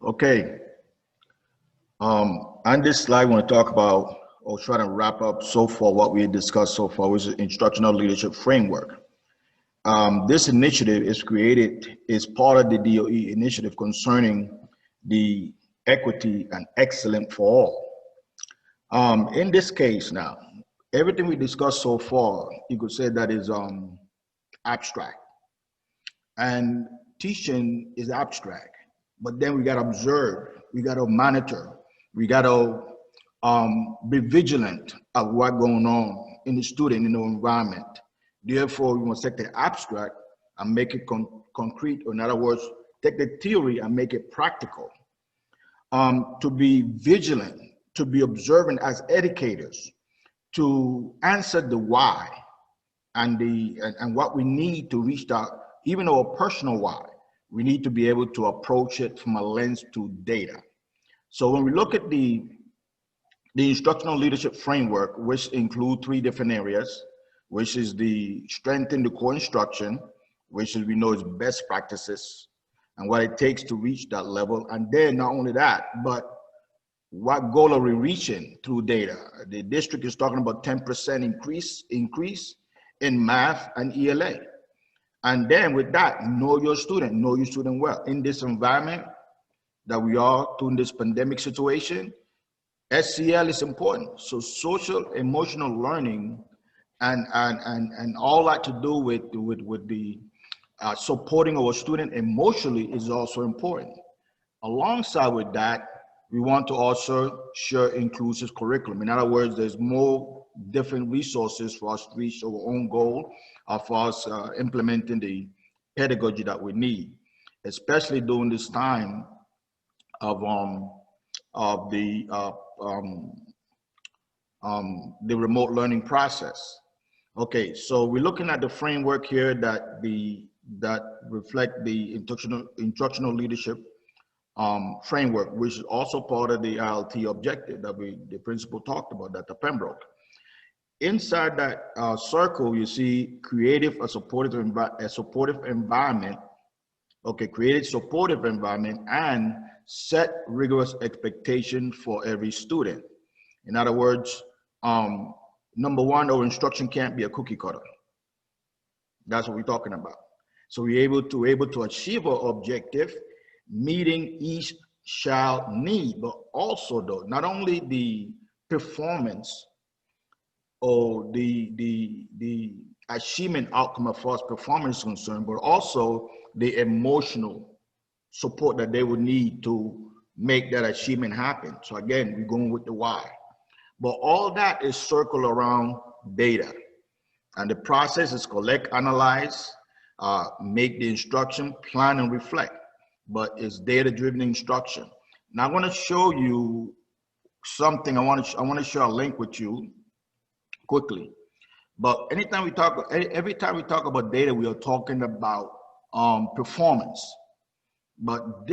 Okay. On this slide, I want to talk about or try to wrap up so far what we discussed so far, which is instructional leadership framework. This initiative is part of the DOE initiative concerning the equity and excellence for all. In this case now, everything we discussed so far, you could say that is abstract. And teaching is abstract, but then we got to observe, we got to monitor, we got to be vigilant of what's going on in the student, in the environment. Therefore, we must take the abstract and make it concrete, or in other words, take the theory and make it practical. To be vigilant, to be observant as educators, to answer the why and what we need to reach that, even our personal why, we need to be able to approach it from a lens to data. So when we look at the instructional leadership framework, which include 3 different areas, which is the strengthen the core instruction, which is, we know, is best practices and what it takes to reach that level. And then not only that, but what goal are we reaching through data? The district is talking about 10% increase in math and ELA. And then with that, know your student well. In this environment that we are through this pandemic situation, SEL is important. So social emotional learning and all that to do with the supporting our student emotionally is also important. Alongside with that, we want to also share inclusive curriculum. In other words, there's more different resources for us to reach our own goal for us implementing the pedagogy that we need, especially during this time of the remote learning process. Okay, so we're looking at the framework here that reflect the instructional leadership framework, which is also part of the ILT objective that the principal talked about, Dr. Pembroke. Inside that circle, you see creative, a supportive environment. Okay, create supportive environment and set rigorous expectation for every student. In other words, number 1, our instruction can't be a cookie cutter. That's what we're talking about. So we're able to achieve our objective, meeting each child need, but also though, not only the performance or the achievement outcome as far as performance is concerned, but also the emotional support that they would need to make that achievement happen. So again, we're going with the why. But all that is circled around data. And the process is collect, analyze, make the instruction, plan and reflect. But it's data-driven instruction. Now I want to show you something. I want to share a link with you quickly. But every time we talk about data, we are talking about performance. But